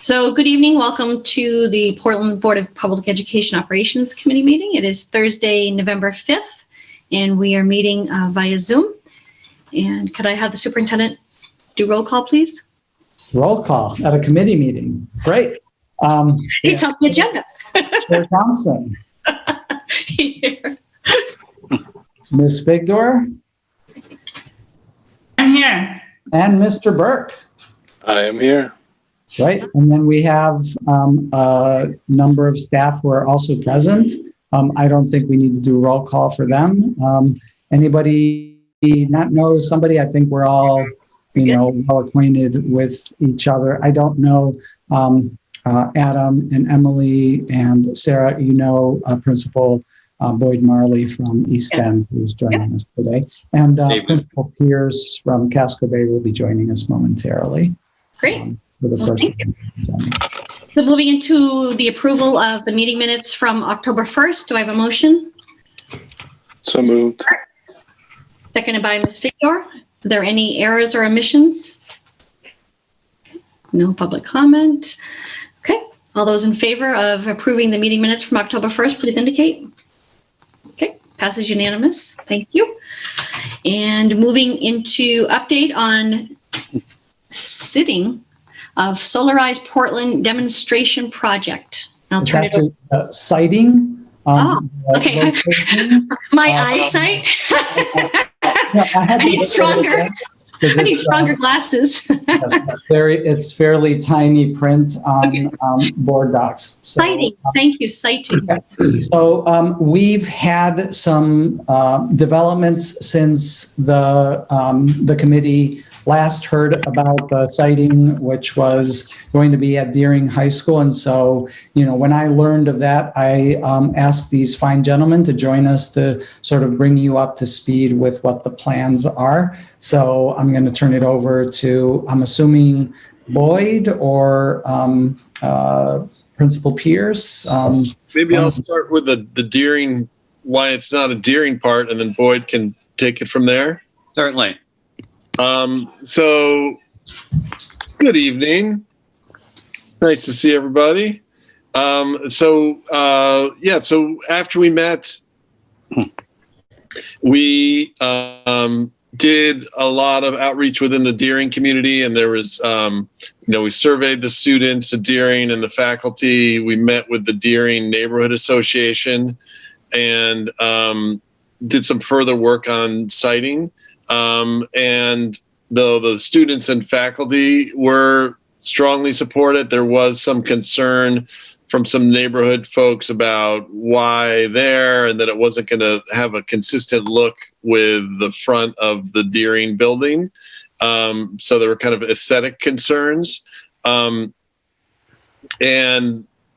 So good evening. Welcome to the Portland Board of Public Education Operations Committee meeting. It is Thursday, November 5th, and we are meeting via Zoom. And could I have the superintendent do roll call, please? Roll call at a committee meeting. Great. It's on the agenda. Chair Thompson. Here. Ms. Figdor. I'm here. And Mr. Burke. I am here. Right. And then we have a number of staff who are also present. I don't think we need to do a roll call for them. Anybody not know somebody? I think we're all, well acquainted with each other. I don't know Adam and Emily and Sarah, Principal Boyd Marley from East End, who's joining us today. And Principal Pierce from Casco Bay will be joining us momentarily. Great. For the first. So moving into the approval of the meeting minutes from October 1st, do I have a motion? So moved. Seconded by Ms. Figdor. Are there any errors or omissions? No public comment. Okay. All those in favor of approving the meeting minutes from October 1st, please indicate. Okay. Passes unanimous. Thank you. And moving into update on sitting of SolaRise Portland demonstration project. I'll turn it over. Sighting. Okay. My eyesight. I need stronger. I need stronger glasses. It's fairly tiny print on board docs. So, sighting. Thank you. Sighting. Okay. So we've had some developments since the committee last heard about the sighting, which was going to be at Deering High School. And so, when I learned of that, I asked these fine gentlemen to join us to sort of bring you up to speed with what the plans are. So I'm going to turn it over to, I'm assuming, Boyd or Principal Pierce. Maybe I'll start with the Deering, why it's not a Deering part, and then Boyd can take it from there. Certainly. So good evening. Nice to see everybody. So after we met, we did a lot of outreach within the Deering community, and there was, we surveyed the students at Deering and the faculty. We met with the Deering Neighborhood Association and did some further work on sighting. And though the students and faculty were strongly supported, there was some concern from some neighborhood folks about why there, and that it wasn't going to have a consistent look with the front of the Deering building. So there were kind of aesthetic concerns. And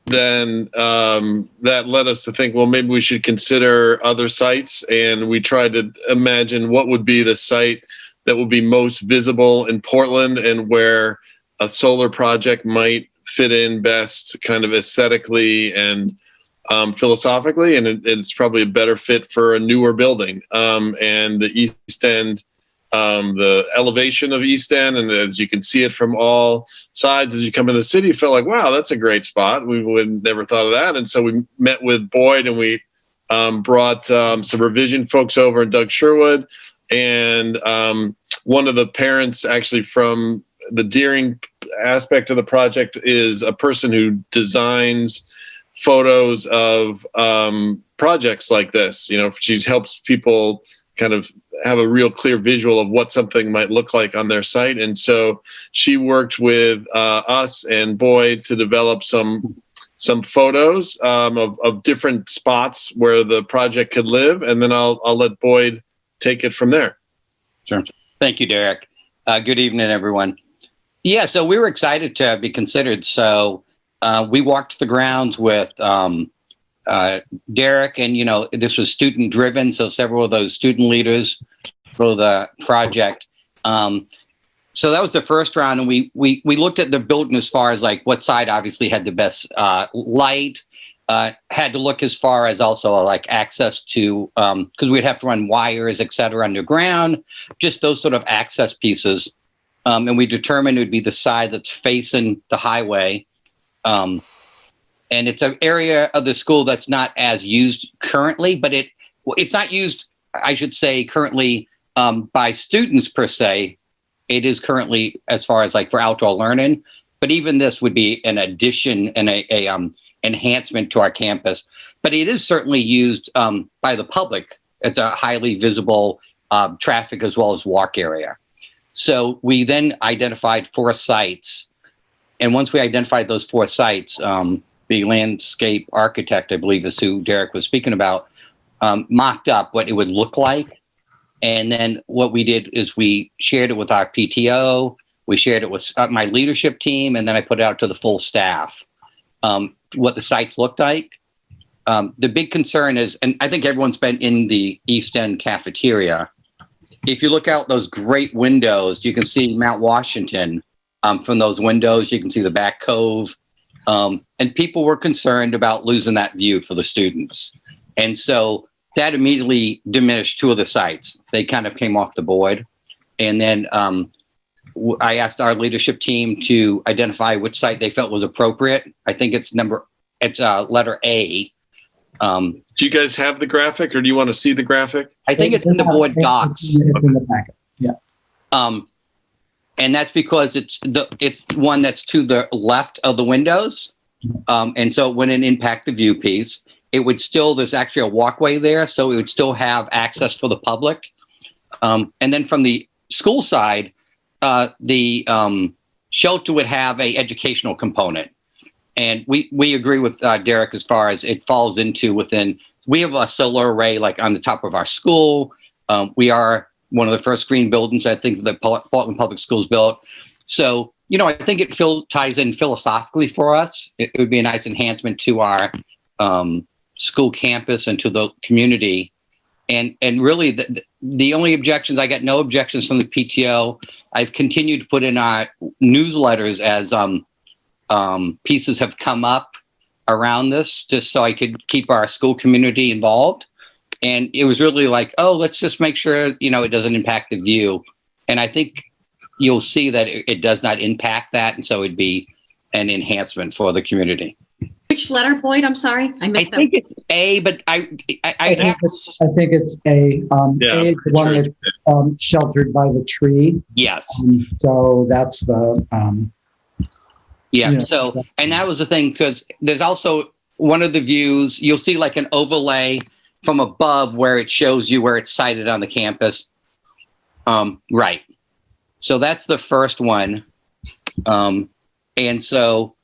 then that led us to think, well, maybe we should consider other sites. And we tried to imagine what would be the site that would be most visible in Portland and where a solar project might fit in best kind of aesthetically and philosophically. And it's probably a better fit for a newer building. And the East End, the elevation of East End, and as you can see it from all sides as you come in the city, felt like, wow, that's a great spot. We would never thought of that. And so we met with Boyd, and we brought some revision folks over, and Doug Sherwood, and one of the parents actually from the Deering aspect of the project is a person who designs photos of projects like this. She helps people kind of have a real clear visual of what something might look like on their site. And so she worked with us and Boyd to develop some photos of different spots where the project could live. And then I'll let Boyd take it from there. Sure. Thank you, Derek. Good evening, everyone. Yeah, so we were excited to be considered. So we walked the grounds with Derek, and this was student driven, so several of those student leaders for the project. So that was the first round, and we looked at the building as far as like what side obviously had the best light. Had to look as far as also like access to because we'd have to run wires, et cetera, underground, just those sort of access pieces. And we determined it would be the side that's facing the highway. And it's an area of the school that's not as used currently, but it's not used, I should say, currently by students per se. It is currently as far as like for outdoor learning, but even this would be an addition and a enhancement to our campus. But it is certainly used by the public. It's a highly visible traffic as well as walk area. So we then identified 4 sites. And once we identified those 4 sites, the landscape architect, I believe is who Derek was speaking about, mocked up what it would look like. And then what we did is we shared it with our PTO, we shared it with my leadership team, and then I put it out to the full staff, what the sites looked like. The big concern is, and I think everyone's been in the East End cafeteria. If you look out those great windows, you can see Mount Washington. From those windows, you can see the back cove. And people were concerned about losing that view for the students. And so that immediately diminished 2 of the sites. They kind of came off the board. And then I asked our leadership team to identify which site they felt was appropriate. I think it's letter A. Do you guys have the graphic, or do you want to see the graphic? I think it's in the board docs. It's in the packet. Yeah. And that's because it's one that's to the left of the windows. And so it wouldn't impact the view piece. It would still, there's actually a walkway there, so it would still have access for the public. And then from the school side, the shelter would have a educational component. And we agree with Derek as far as it falls into within, we have a solar array like on the top of our school. We are one of the first green buildings I think that Portland Public Schools built. So, I think it ties in philosophically for us. It would be a nice enhancement to our school campus and to the community. And really, the only objections, I got no objections from the PTO. I've continued to put in our newsletters as pieces have come up around this, just so I could keep our school community involved. And it was really like, oh, let's just make sure, it doesn't impact the view. And I think you'll see that it does not impact that. And so it'd be an enhancement for the community. Which letter, Boyd? I'm sorry. I missed that. I think it's A, but I think it's A. A is the one that's sheltered by the tree. Yes. So that's the... So, and that was the thing, because there's also one of the views, you'll see like an overlay from above where it shows you where it's sited on the campus. Right. So that's the first one. And so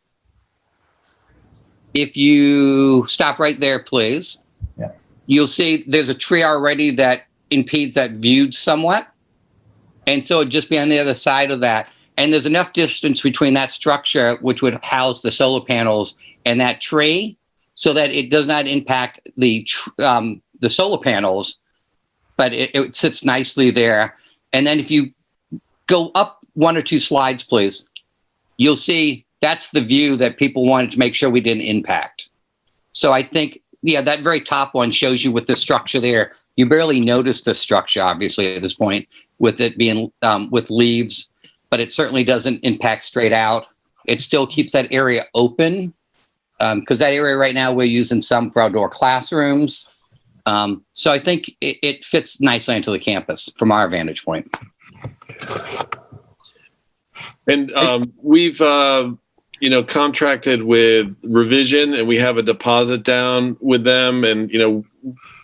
if you stop right there, please, you'll see there's a tree already that impedes that view somewhat. And so it'd just be on the other side of that. And there's enough distance between that structure, which would house the solar panels, and that tree, so that it does not impact the solar panels, but it sits nicely there. And then if you go up 1 or 2 slides, please, you'll see that's the view that people wanted to make sure we didn't impact. So I think, that very top one shows you with the structure there. You barely notice the structure, obviously, at this point, with it being with leaves, but it certainly doesn't impact straight out. It still keeps that area open, because that area right now we're using some for outdoor classrooms. So I think it fits nicely into the campus from our vantage point. And we've, contracted with Revision, and we have a deposit down with them, and,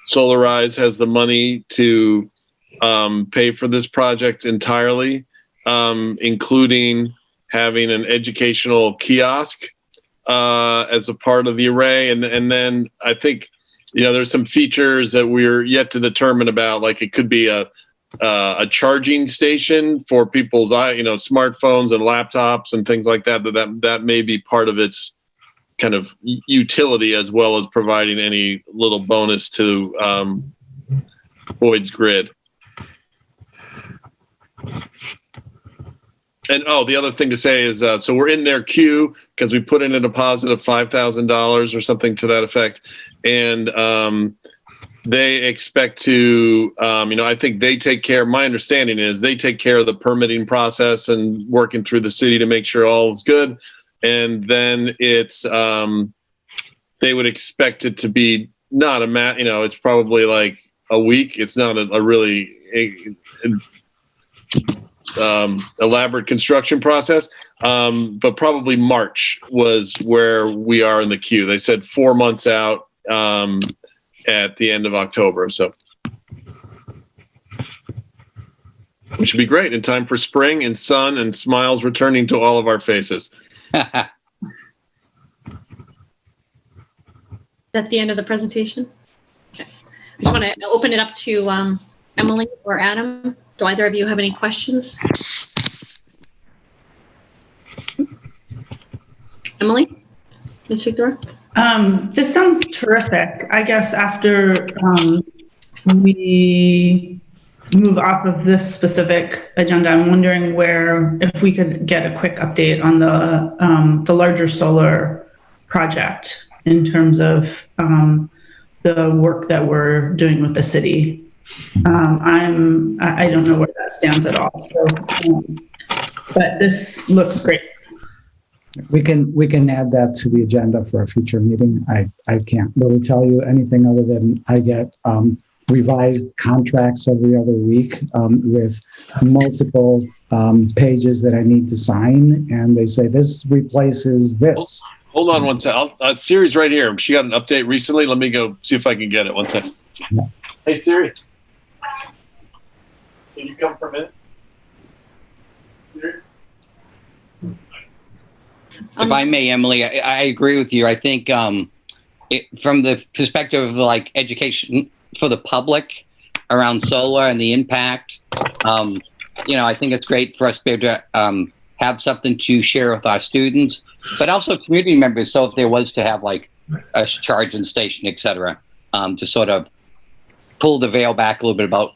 SolaRise has the money to pay for this project entirely, including having an educational kiosk as a part of the array. And then I think, there's some features that we're yet to determine about, like it could be a charging station for people's, smartphones and laptops and things like that. That may be part of its kind of utility, as well as providing any little bonus to Boyd's grid. And the other thing to say is, so we're in their queue because we put in a deposit of $5,000 or something to that effect, and they expect to, I think they take care. My understanding is they take care of the permitting process and working through the city to make sure all is good. and then it's they would expect it to be not it's probably like a week. It's not a really elaborate construction process, but probably March was where we are in the queue. They said 4 months out at the end of October, so which would be great in time for spring and sun and smiles returning to all of our faces. At the end of the presentation? Okay. I just want to open it up to Emily or Adam. Do either of you have any questions? Emily? Ms. Victor? This sounds terrific. I guess after we move off of this specific agenda, I'm wondering if we could get a quick update on the larger solar project in terms of the work that we're doing with the city. I don't know where that stands at all. So, but this looks great. We can add that to the agenda for a future meeting. I can't really tell you anything other than I get revised contracts every other week with multiple pages that I need to sign, and they say this replaces this. Hold on one second. Siri's right here. She got an update recently. Let me go see if I can get it. 1 second. Yeah. Hey, Siri. Can you come for a minute? Siri? If I may, Emily, I agree with you. I think from the perspective of like education for the public around solar and the impact, I think it's great for us to be able to have something to share with our students, but also community members. So if there was to have like a charging station, et cetera, to sort of pull the veil back a little bit about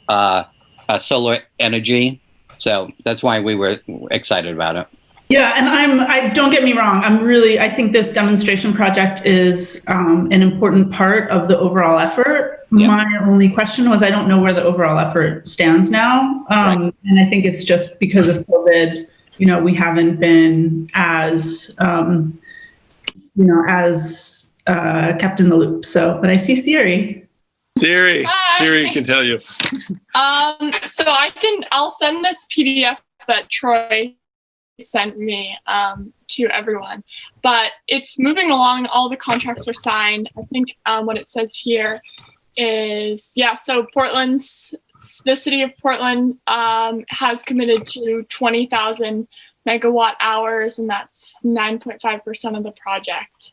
solar energy. So that's why we were excited about it. Yeah, and I don't get me wrong. I think this demonstration project is an important part of the overall effort. Yeah. My only question was, I don't know where the overall effort stands now. Right. And I think it's just because of COVID, we haven't been as, kept in the loop. So, but I see Siri. Siri can tell you. So I'll send this PDF that Troy sent me to everyone, but it's moving along. All the contracts are signed. I think what it says here is, so the city of Portland has committed to 20,000 megawatt hours, and that's 9.5% of the project.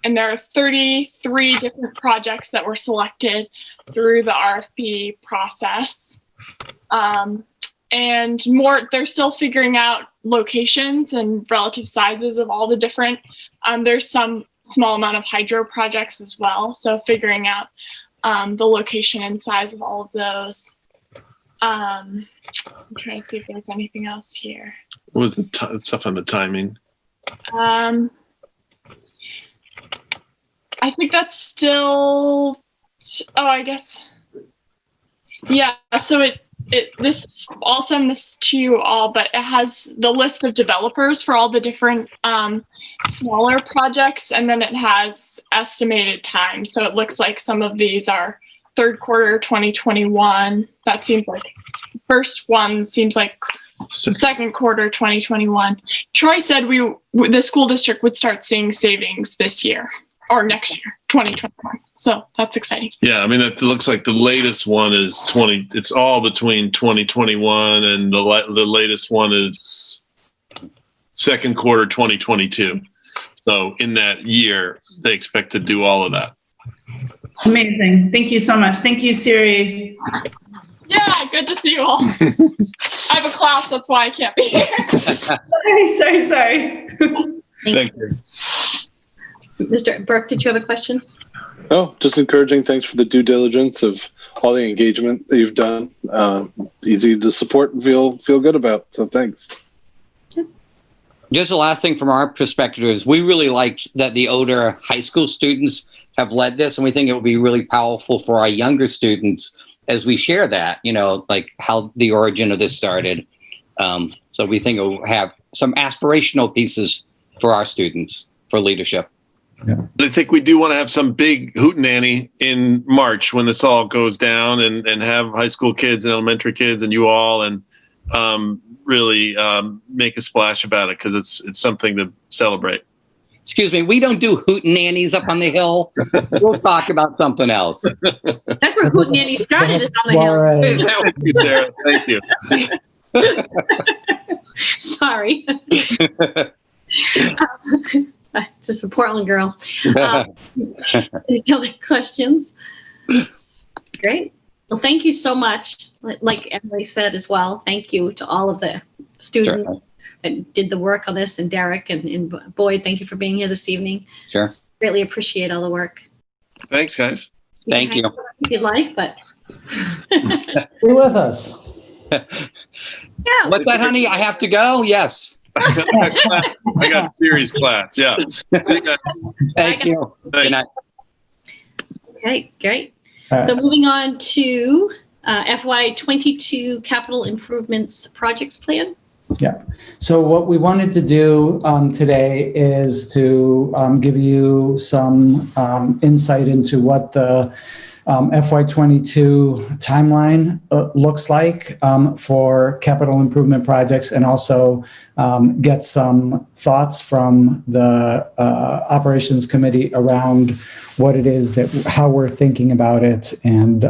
And there are 33 different projects that were selected through the RFP process. And more, they're still figuring out locations and relative sizes of all the different, there's some small amount of hydro projects as well. So figuring out the location and size of all of those. I'm trying to see if there's anything else here. What was the stuff on the timing? I think that's still, I guess. Yeah, so I'll send this to you all, but it has the list of developers for all the different smaller projects, and then it has estimated time. So it looks like some of these are third quarter 2021. That seems like first one seems like second quarter 2021. Troy said the school district would start seeing savings this year or next year, 2021. So that's exciting. Yeah, I mean, it looks like the latest one is it's all between 2021 and the latest one is second quarter 2022. So in that year, they expect to do all of that. Amazing. Thank you so much. Thank you, Siri. Yeah, good to see you all. I have a class, that's why I can't be here. Sorry. Thank you. Mr. Burke, did you have a question? Oh, just encouraging. Thanks for the due diligence of all the engagement that you've done. Easy to support and feel good about. So thanks. Just the last thing from our perspective is we really liked that the older high school students have led this, and we think it will be really powerful for our younger students as we share that, like how the origin of this started. So we think it will have some aspirational pieces for our students for leadership. Yeah. I think we do want to have some big hootenanny in March when this all goes down, and have high school kids and elementary kids and you all, and really make a splash about it, because it's something to celebrate. Excuse me, we don't do hootenannies up on the hill. We'll talk about something else. That's where Hootenanny started, is on the hill. Right. Is that what- Thank you, Sarah. Thank you. Sorry. Just a Portland girl. Any other questions? Great. Well, thank you so much. Like Emily said as well, thank you to all of the students Sure. that did the work on this, and Derek and Boyd, thank you for being here this evening. Sure. Greatly appreciate all the work. Thanks, guys. Thank can you. hang out if you'd like, but Be with us. yeah. What's that, honey? I have to go? Yes. I got series class. Yeah. See you guys. Thank you. Good night. Okay, great. All right. So moving on to FY22 Capital Improvements Projects Plan. Yeah. So what we wanted to do today is to give you some insight into what the FY22 timeline looks like for capital improvement projects, and also get some thoughts from the operations committee around what it is that, how we're thinking about it, and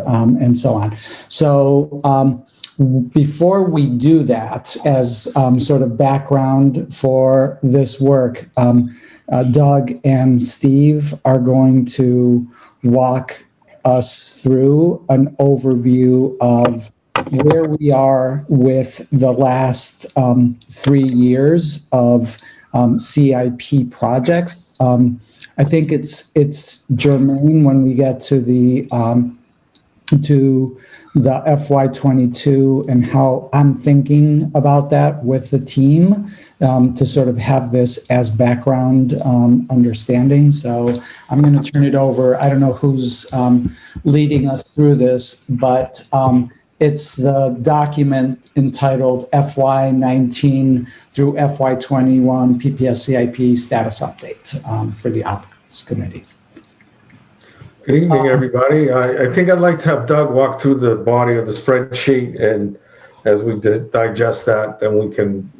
so on. So before we do that, as sort of background for this work, Doug and Steve are going to walk us through an overview of where we are with the last 3 years of CIP projects. I think it's germane when we get to the FY22 and how I'm thinking about that with the team, to sort of have this as background understanding. So I'm going to turn it over. I don't know who's leading us through this, but it's the document entitled FY19 through FY21 PPS CIP status update for the Ops Committee. Good evening, everybody. I think I'd like to have Doug walk through the body of the spreadsheet, and as we digest that, then we can,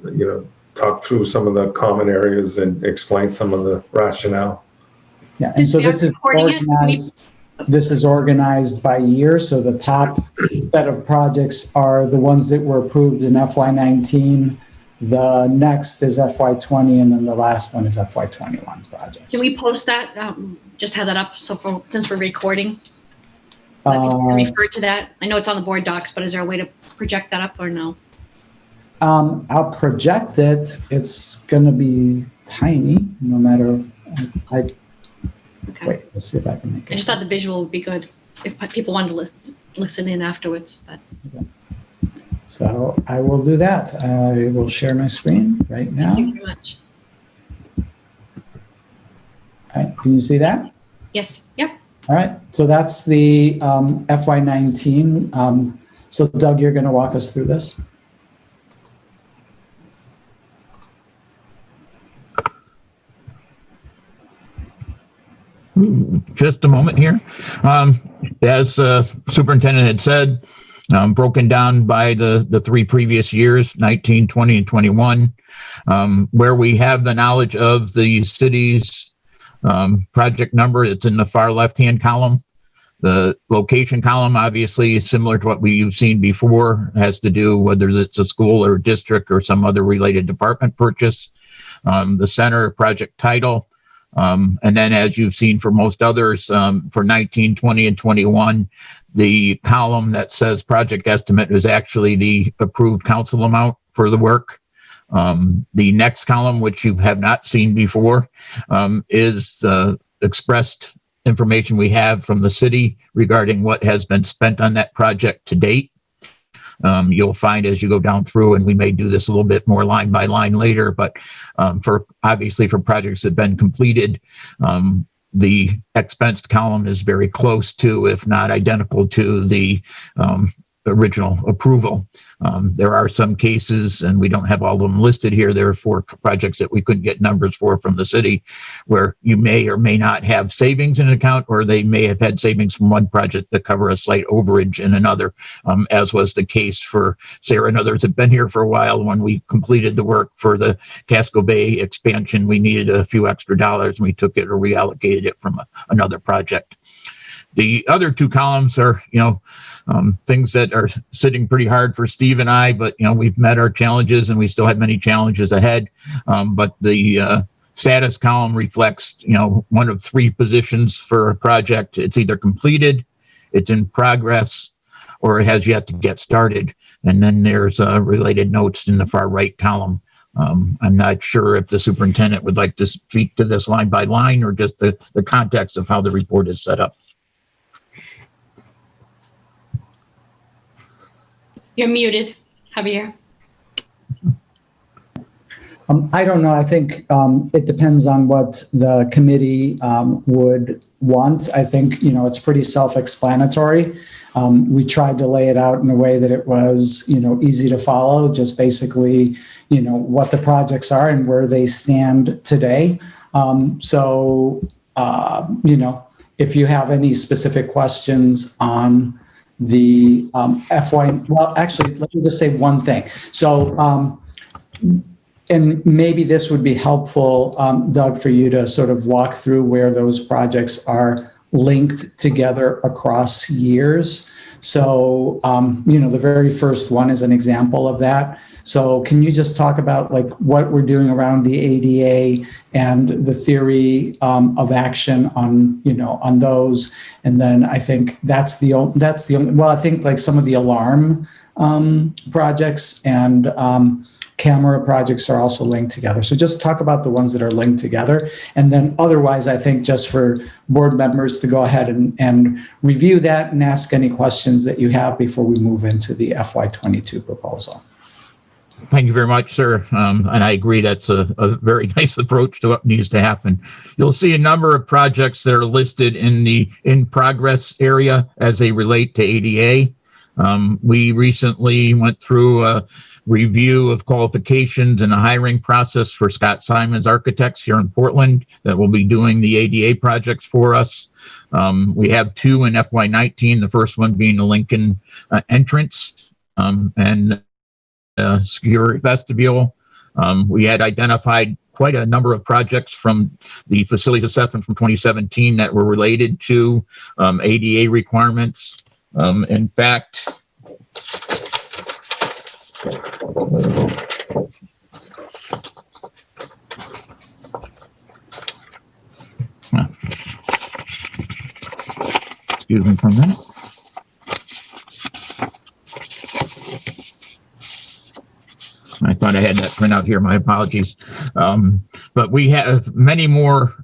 talk through some of the common areas and explain some of the rationale. Yeah, and so this is organized. This is organized by year. So the top set of projects are the ones that were approved in FY19. The next is FY20, and then the last one is FY21 projects. Can we post that? Just have that up. So since we're recording, refer to that. I know it's on the board docs, but is there a way to project that up or no? I'll project it. It's going to be tiny, no matter. Okay. Wait, let's see if I can make it. I just thought the visual would be good if people wanted to listen in afterwards. But. Okay. So I will do that. I will share my screen right now. Thank you very much. All right, can you see that? Yes. Yep. All right, so that's the FY19. So Doug, you're going to walk us through this. Just a moment here. As Superintendent had said, broken down by the 3 previous years, 19, 20, and 21, where we have the knowledge of the city's project number. It's in the far left-hand column. The location column, obviously, is similar to what we've seen before. It has to do whether it's a school or district or some other related department purchase. The center project title. And then, as you've seen for most others, for 19, 20, and 21, the column that says project estimate is actually the approved council amount for the work. The next column, which you have not seen before, is expressed information we have from the city regarding what has been spent on that project to date. You'll find as you go down through, and we may do this a little bit more line by line later, but obviously for projects that have been completed, the expensed column is very close to, if not identical to, the original approval. There are some cases, and we don't have all of them listed here. There are 4 projects that we couldn't get numbers for from the city, where you may or may not have savings in an account, or they may have had savings from one project to cover a slight overage in another, as was the case for Sarah and others have been here for a while. When we completed the work for the Casco Bay expansion, we needed a few extra dollars, and we took it or reallocated it from another project. The other 2 columns are, things that are sitting pretty hard for Steve and I, but, we've met our challenges and we still have many challenges ahead. But the status column reflects, 1 of 3 positions for a project. It's either completed, it's in progress, or it has yet to get started. And then there's related notes in the far right column. I'm not sure if the superintendent would like to speak to this line by line, or just the context of how the report is set up. You're muted, Javier. I don't know. I think it depends on what the committee would want. I think, it's pretty self-explanatory. We tried to lay it out in a way that it was, easy to follow, just basically, what the projects are and where they stand today. If you have any specific questions on the actually, let me just say one thing. So, and maybe this would be helpful, Doug, for you to sort of walk through where those projects are linked together across years. So, the very first one is an example of that. So can you just talk about what we're doing around the ADA and the theory of action on those? And then I think that's the only, well, I think some of the alarm projects and camera projects are also linked together. So just talk about the ones that are linked together. And then otherwise, I think just for board members to go ahead and review that and ask any questions that you have before we move into the FY22 proposal. Thank you very much, sir. And I agree that's a very nice approach to what needs to happen. You'll see a number of projects that are listed in the in progress area as they relate to ADA. We recently went through a review of qualifications and a hiring process for Scott Simons Architects here in Portland that will be doing the ADA projects for us. We have 2 in FY19, the first one being the Lincoln entrance and security vestibule. We had identified quite a number of projects from the facilities assessment from 2017 that were related to ADA requirements. In fact, excuse me for a minute. I thought I had that printout here. My apologies. But we have many more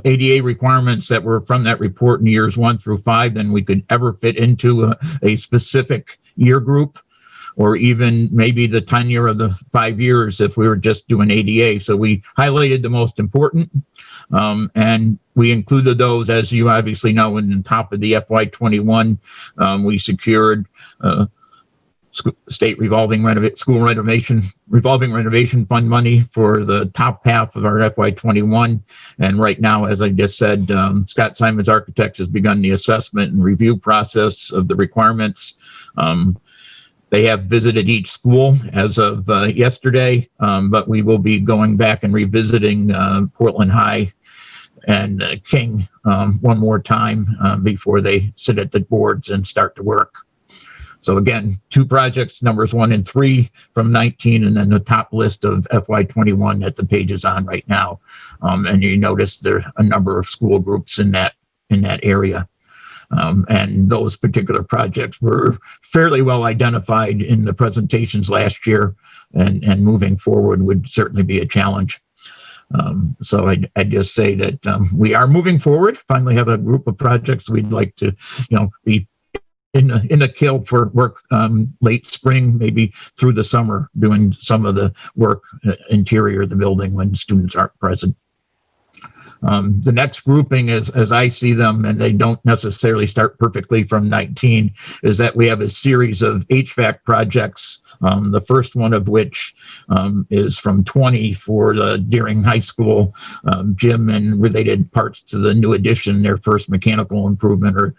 ADA requirements that were from that report in years 1 through 5 than we could ever fit into a specific year group, or even maybe the tenure of the 5 years if we were just doing ADA. So we highlighted the most important, and we included those, as you obviously know, in the top of the FY21. We secured state revolving renovation fund money for the top half of our FY21. And right now, as I just said, Scott Simons Architects has begun the assessment and review process of the requirements. They have visited each school as of yesterday, but we will be going back and revisiting Portland High and King one more time before they sit at the boards and start to work. So again, 2 projects, numbers 1 and 3 from 19, and then the top list of FY21 that the page is on right now. And you notice there are a number of school groups in that area. And those particular projects were fairly well identified in the presentations last year, and moving forward would certainly be a challenge. So I'd just say that we are moving forward, finally have a group of projects we'd like to, be in the queue for work late spring, maybe through the summer, doing some of the work interior of the building when students aren't present. The next grouping, as I see them, and they don't necessarily start perfectly from 19, is that we have a series of HVAC projects. The first one of which is from 20 for the Deering High School gym and related parts to the new addition, their first mechanical improvement or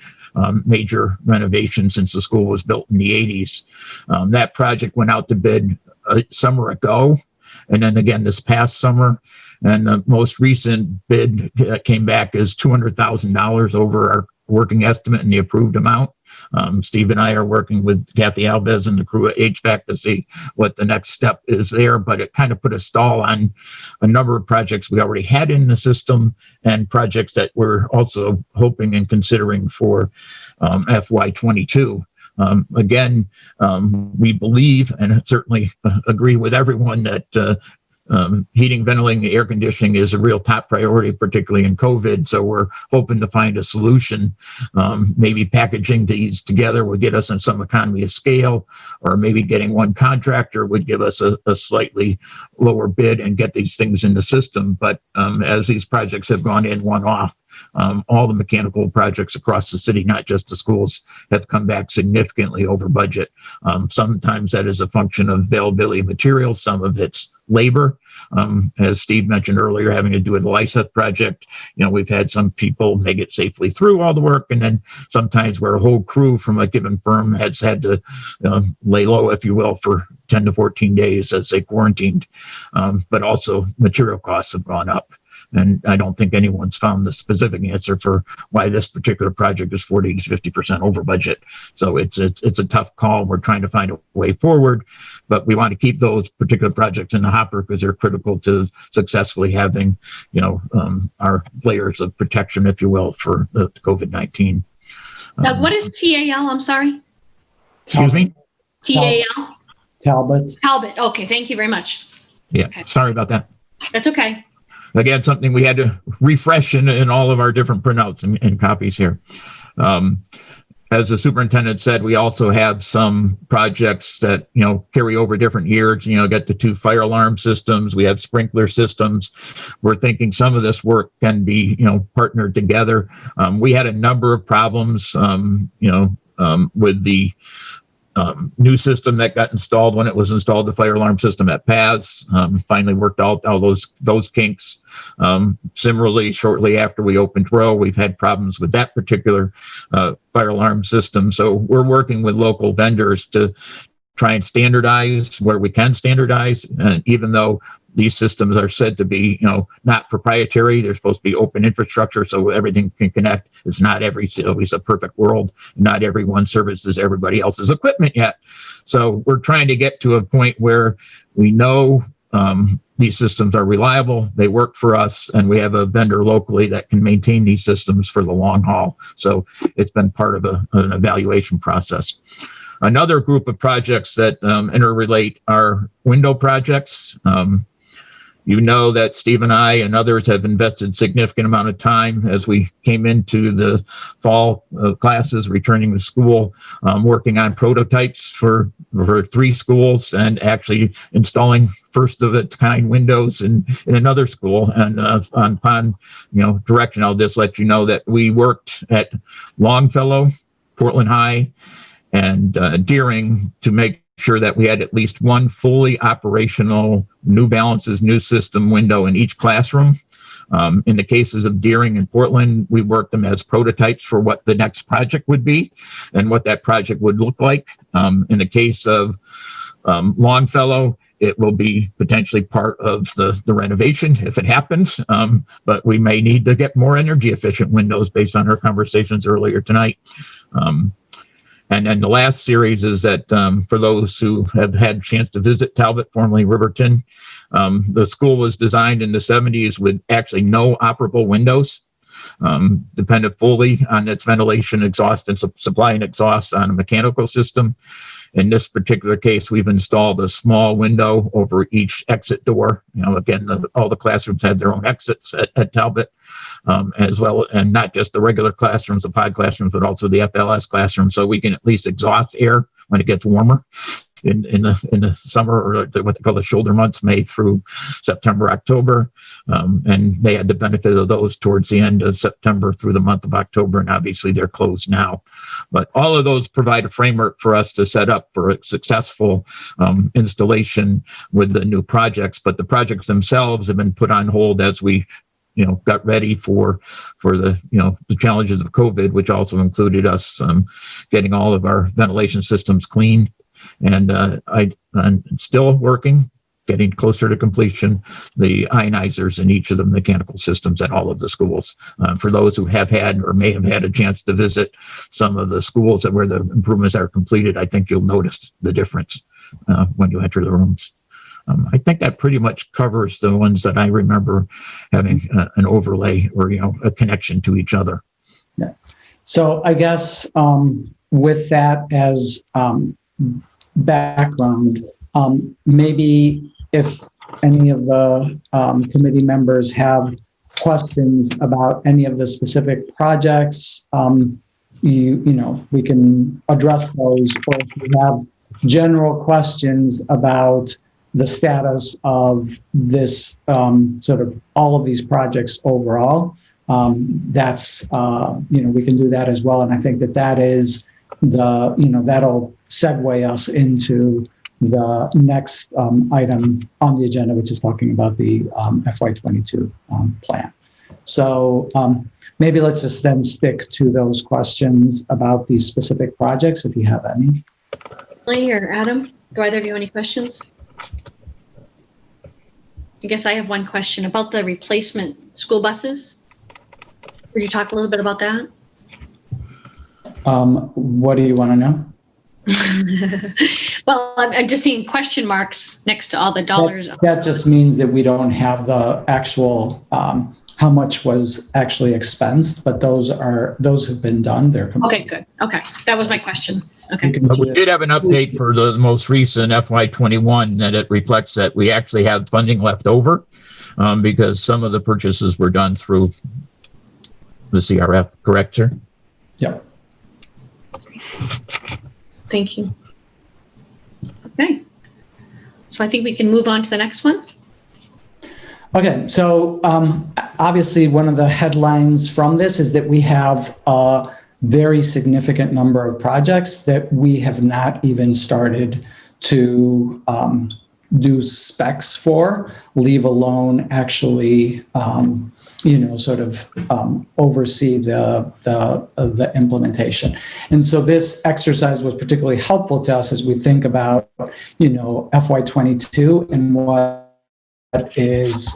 major renovation since the school was built in the 80s. That project went out to bid a summer ago, and then again this past summer. And the most recent bid that came back is $200,000 over our working estimate and the approved amount. Steve and I are working with Kathy Alves and the crew at HVAC to see what the next step is there, but it kind of put a stall on a number of projects we already had in the system and projects that we're also hoping and considering for FY22. Again, we believe and certainly agree with everyone that heating, ventilating, air conditioning is a real top priority, particularly in COVID. So we're hoping to find a solution. Maybe packaging these together would get us in some economy of scale, or maybe getting one contractor would give us a slightly lower bid and get these things in the system. But as these projects have gone in one-off, all the mechanical projects across the city, not just the schools, have come back significantly over budget. Sometimes that is a function of availability of materials, some of it's labor. As Steve mentioned earlier, having to do with the LICEF project, we've had some people make it safely through all the work, and then sometimes where a whole crew from a given firm has had to lay low, if you will, for 10 to 14 days as they quarantined. But also material costs have gone up. And I don't think anyone's found the specific answer for why this particular project is 40 to 50% over budget. So it's a tough call. We're trying to find a way forward, but we want to keep those particular projects in the hopper because they're critical to successfully having, our layers of protection, if you will, for the COVID-19. Now, what is TAL? I'm sorry. Excuse me? TAL? Talbot. Talbot. Okay. Thank you very much. Yeah. Okay. Sorry about that. That's okay. Again, something we had to refresh in all of our different printouts and copies here. As the superintendent said, we also have some projects that, carry over different years. Got the 2 fire alarm systems. We have sprinkler systems. We're thinking some of this work can be, partnered together. We had a number of problems, with the new system that got installed when it was installed, the fire alarm system at PAS. Finally worked out all those kinks. Similarly, shortly after we opened Row, we've had problems with that particular fire alarm system. So we're working with local vendors to try and standardize where we can standardize. And even though these systems are said to be, not proprietary, they're supposed to be open infrastructure so everything can connect. It's not always a perfect world. Not everyone services everybody else's equipment yet. So we're trying to get to a point where we know these systems are reliable, they work for us, and we have a vendor locally that can maintain these systems for the long haul. So it's been part of an evaluation process. Another group of projects that interrelate are window projects. That Steve and I and others have invested significant amount of time as we came into the fall classes, returning to school, working on prototypes for 3 schools and actually installing first of its kind windows in another school. And upon direction, I'll just let you know that we worked at Longfellow, Portland High, and Deering to make sure that we had at least one fully operational New Balance's new system window in each classroom. In the cases of Deering and Portland, we worked them as prototypes for what the next project would be and what that project would look like. In the case of Longfellow, it will be potentially part of the renovation if it happens, but we may need to get more energy efficient windows based on our conversations earlier tonight. And then the last series is that for those who have had a chance to visit Talbot, formerly Riverton, the school was designed in the 70s with actually no operable windows, dependent fully on its ventilation, exhaust, and supplying exhaust on a mechanical system. In this particular case, we've installed a small window over each exit door. Again, all the classrooms had their own exits at Talbot, as well, and not just the regular classrooms, the pod classrooms, but also the FLS classrooms, so we can at least exhaust air when it gets warmer. in the summer, or what they call the shoulder months, May through September, October. And they had the benefit of those towards the end of September through the month of October, and obviously they're closed now. But all of those provide a framework for us to set up for a successful installation with the new projects. But the projects themselves have been put on hold as we got ready for the the challenges of COVID, which also included us getting all of our ventilation systems clean. And I'm still working, getting closer to completion, the ionizers in each of the mechanical systems at all of the schools. For those who have had or may have had a chance to visit some of the schools where the improvements are completed, I think you'll notice the difference when you enter the rooms. I think that pretty much covers the ones that I remember having an overlay or a connection to each other. Yeah. So I guess with that as background, maybe if any of the committee members have questions about any of the specific projects, we can address those, or if you have general questions about the status of this sort of all of these projects overall, that's we can do that as well. And I think that is that'll segue us into the next item on the agenda, which is talking about the FY22 plan. So maybe let's just then stick to those questions about these specific projects, if you have any. Lee or Adam, do either of you have any questions? I guess I have one question about the replacement school buses. Would you talk a little bit about that? What do you want to know? Well, I'm just seeing question marks next to all the dollars. That just means that we don't have the actual how much was actually expensed, but those have been done. They're complete. Okay, good. Okay, that was my question. Okay. But we did have an update for the most recent FY21 that it reflects that we actually have funding left over because some of the purchases were done through the CRF, correct, sir? Yep. Thank you. Okay. So I think we can move on to the next one. Okay, so obviously one of the headlines from this is that we have a very significant number of projects that we have not even started to do specs for, leave alone actually sort of oversee the implementation. And so this exercise was particularly helpful to us as we think about FY22 and what is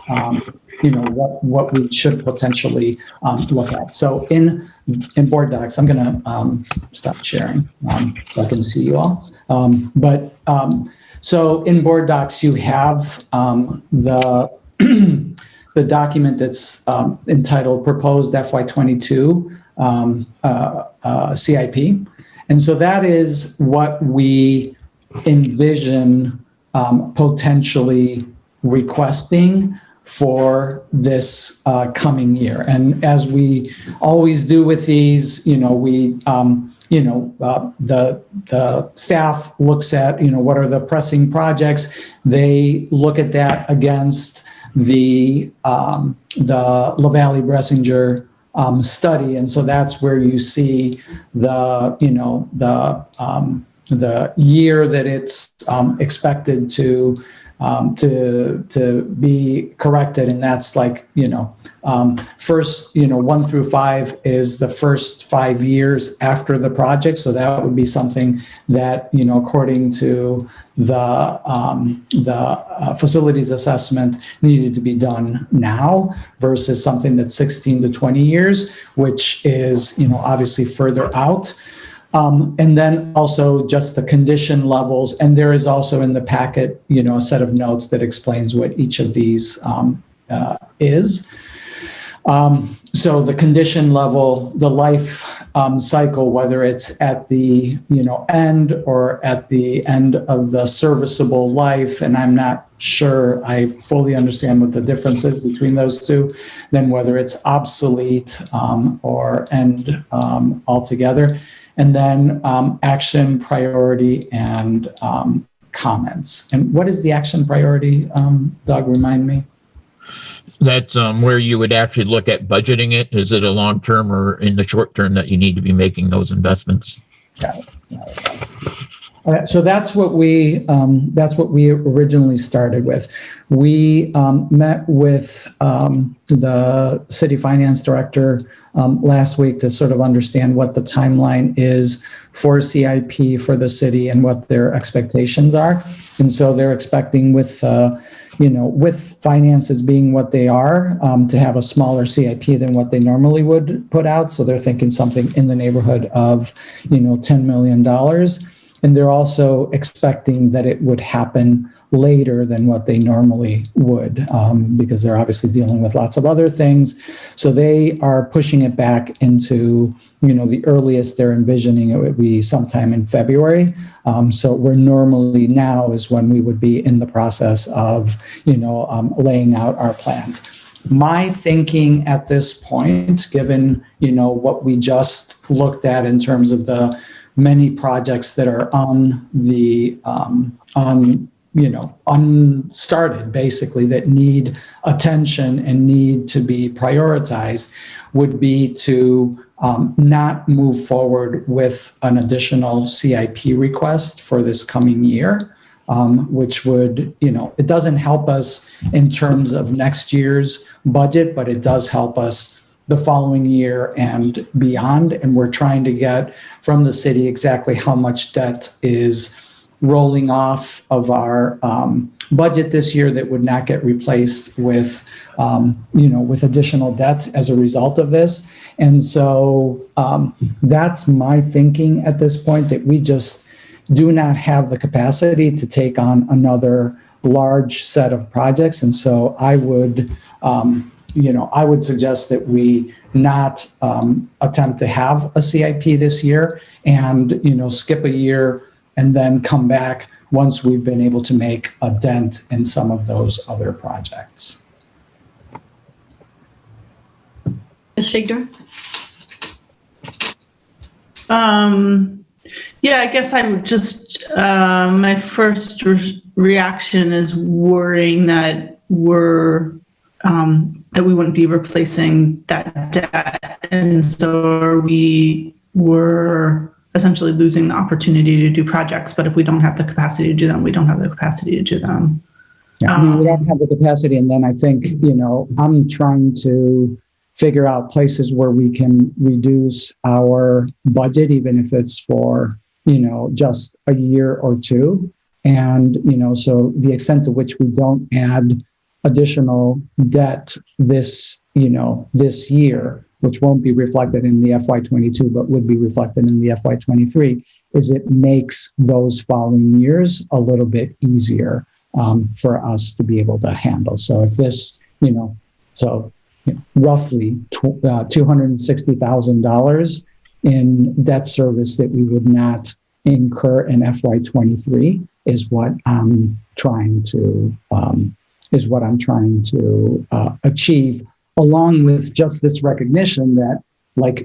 what we should potentially look at. So in board docs, I'm going to stop sharing so I can see you all. So in board docs, you have the document that's entitled Proposed FY22 CIP. And so that is what we envision potentially requesting for this coming year. And as we always do with these, the staff looks at, what are the pressing projects. They look at that against the LaValle Bressinger study, and so that's where you see the year that it's expected to be corrected, and that's like first 1 through 5 is the first 5 years after the project, so that would be something that according to the facilities assessment needed to be done now versus something that's 16 to 20 years, which is obviously further out. And then also just the condition levels. And there is also in the packet, a set of notes that explains what each of these is. So the condition level, the life cycle, whether it's at the end or at the end of the serviceable life, and I'm not sure I fully understand what the difference is between those two, then whether it's obsolete or end altogether. And then action, priority, and comments. And what is the action priority, Doug, remind me? That's where you would actually look at budgeting it. Is it a long term or in the short term that you need to be making those investments? Got it. So that's what we originally started with. We met with the city finance director last week to sort of understand what the timeline is for CIP for the city and what their expectations are. And so they're expecting with finances being what they are, to have a smaller CIP than what they normally would put out. So they're thinking something in the neighborhood of, $10 million. And they're also expecting that it would happen later than what they normally would, because they're obviously dealing with lots of other things. So they are pushing it back into, the earliest they're envisioning it would be sometime in February. So we're normally now is when we would be in the process of, laying out our plans. My thinking at this point, given, what we just looked at in terms of the many projects that are on the unstarted, basically, that need attention and need to be prioritized, would be to not move forward with an additional CIP request for this coming year, which would, it doesn't help us in terms of next year's budget, but it does help us the following year and beyond. And we're trying to get from the city exactly how much debt is rolling off of our budget this year that would not get replaced with, with additional debt as a result of this. And so that's my thinking at this point, that we just do not have the capacity to take on another large set of projects. And so I would, I would suggest that we not attempt to have a CIP this year and, skip a year and then come back once we've been able to make a dent in some of those other projects. Ms. Figdor? Yeah, I guess I'm just, my first reaction is worrying that that we wouldn't be replacing that debt. And so we're essentially losing the opportunity to do projects. But if we don't have the capacity to do them, we don't have the capacity to do them. Yeah, we don't have the capacity. And then I think, I'm trying to figure out places where we can reduce our budget, even if it's for, just a year or two. And, so the extent to which we don't add additional debt this year, which won't be reflected in the FY22, but would be reflected in the FY23, is it makes those following years a little bit easier for us to be able to handle. So if this, roughly $260,000 in debt service that we would not incur in FY23 is what I'm trying to achieve, along with just this recognition that,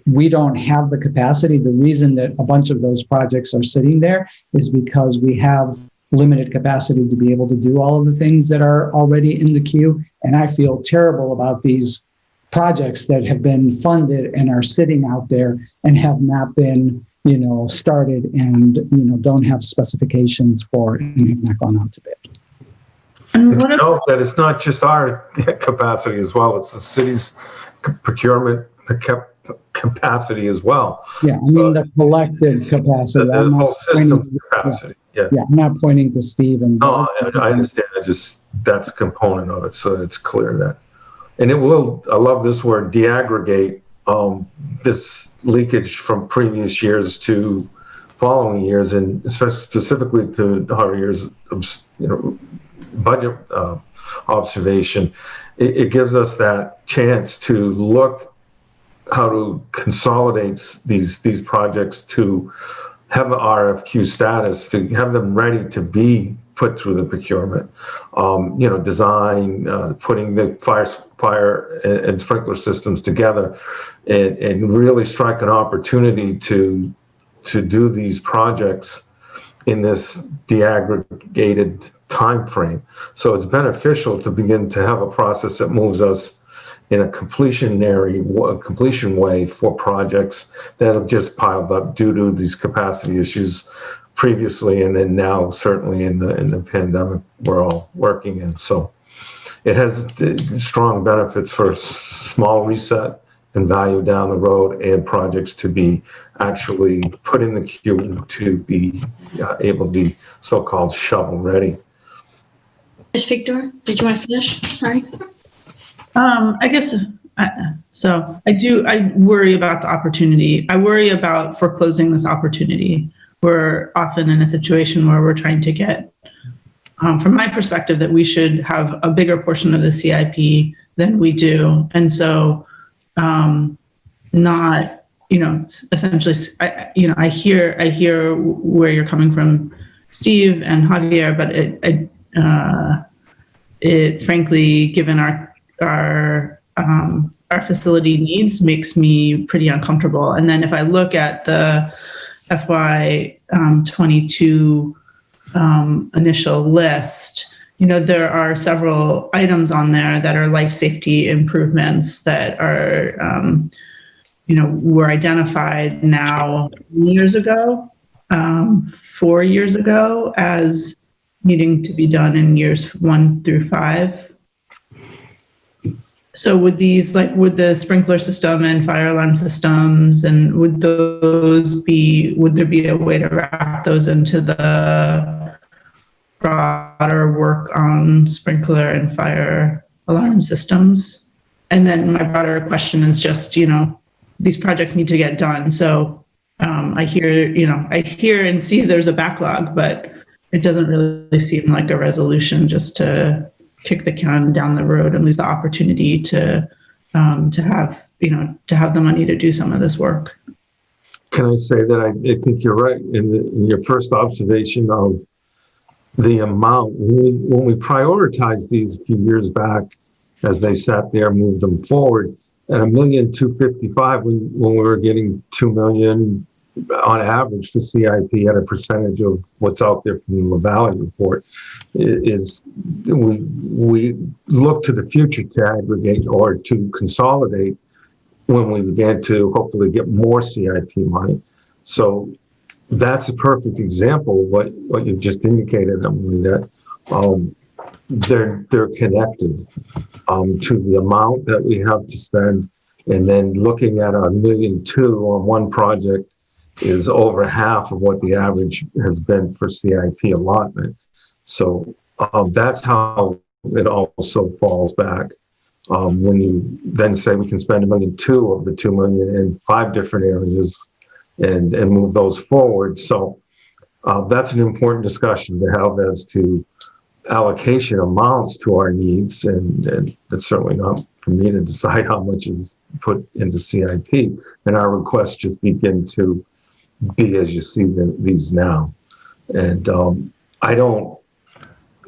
we don't have the capacity. The reason that a bunch of those projects are sitting there is because we have limited capacity to be able to do all of the things that are already in the queue. And I feel terrible about these projects that have been funded and are sitting out there and have not been, started and, don't have specifications for and have not gone out to bid. And what note that it's not just our capacity as well; it's the city's procurement capacity as well. Yeah, the collective capacity. The whole system capacity. Yeah, I'm not pointing to Steve and. No, I understand. That's a component of it, so it's clear that, and it will. I love this word, deaggregate this leakage from previous years to following years, and especially specifically to our years of budget observation. It gives us that chance to look how to consolidate these projects, to have the RFQ status, to have them ready to be put through the procurement, design, putting the fire and sprinkler systems together, and really strike an opportunity to do these projects in this deaggregated time frame. So it's beneficial to begin to have a process that moves us in a completion way for projects that have just piled up due to these capacity issues previously, and then now certainly in the pandemic we're all working in. So it has strong benefits for small reset and value down the road, and projects to be actually put in the queue to be able to be so-called shovel ready. Ms. Victor, did you want to finish? Sorry. I guess, so I worry about the opportunity. I worry about foreclosing this opportunity. We're often in a situation where we're trying to get, from my perspective, that we should have a bigger portion of the CIP than we do. And so, not, essentially, I hear where you're coming from, Steve and Javier, but it frankly, given our facility needs, makes me pretty uncomfortable. And then if I look at the FY22 initial list, there are several items on there that are life safety improvements that are, were identified now years ago, 4 years ago, as needing to be done in years 1 through 5. So would these, would the sprinkler system and fire alarm systems, and would there be a way to wrap those into the broader work on sprinkler and fire alarm systems? And then my broader question is just, these projects need to get done. So I hear and see there's a backlog, but it doesn't really seem like a resolution just to kick the can down the road and lose the opportunity to have the money to do some of this work. Can I say that I think you're right in your first observation of the amount. When we prioritized these a few years back, as they sat there, moved them forward at $1,255,000 when we were getting $2 million on average for CIP at a percentage of what's out there from the Valley report, is we look to the future to aggregate or to consolidate when we began to hopefully get more CIP money. So that's a perfect example of what you've just indicated, Emily, that they're connected to the amount that we have to spend, and then looking at $1.2 million on one project is over half of what the average has been for CIP allotment. So that's how it also falls back. When you then say we can spend $1.2 million of the $2 million in 5 different areas and move those forward. So that's an important discussion to have as to allocation amounts to our needs, and it's certainly not for me to decide how much is put into CIP. And our requests just begin to be as you see these now. And I don't,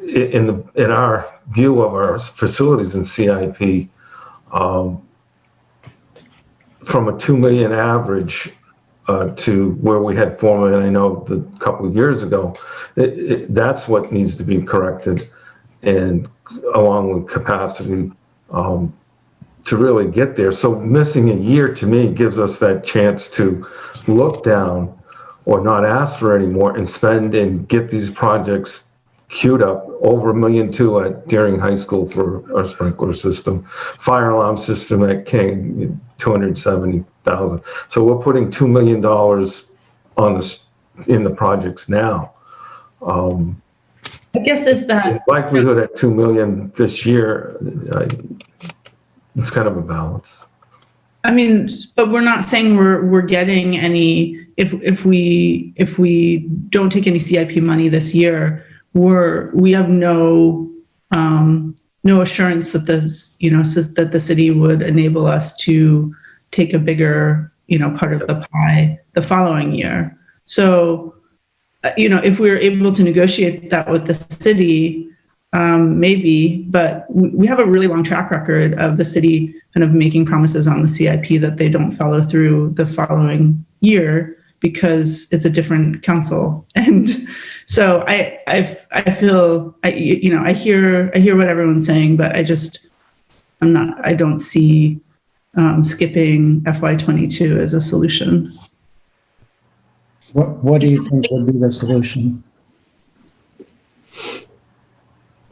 in our view of our facilities in CIP, from a 2 million average to where we had 4 million, I know a couple of years ago, that's what needs to be corrected, and along with capacity to really get there. So missing a year to me gives us that chance to look down or not ask for any more and spend and get these projects queued up. Over $1.2 million at Deering High School for our sprinkler system, fire alarm system at King, $270,000. So we're putting $2 million on this in the projects now. I guess if that likelihood at $2 million this year, it's kind of a balance. I mean, but we're not saying we're getting any. If we don't take any CIP money this year, we have no assurance that this, that the city would enable us to take a bigger, part of the pie the following year. So, if we're able to negotiate that with the city, maybe, but we have a really long track record of the city kind of making promises on the CIP that they don't follow through the following year. because it's a different council. And so I feel, you know, I hear what everyone's saying, but I don't see skipping FY22 as a solution. What do you think would be the solution?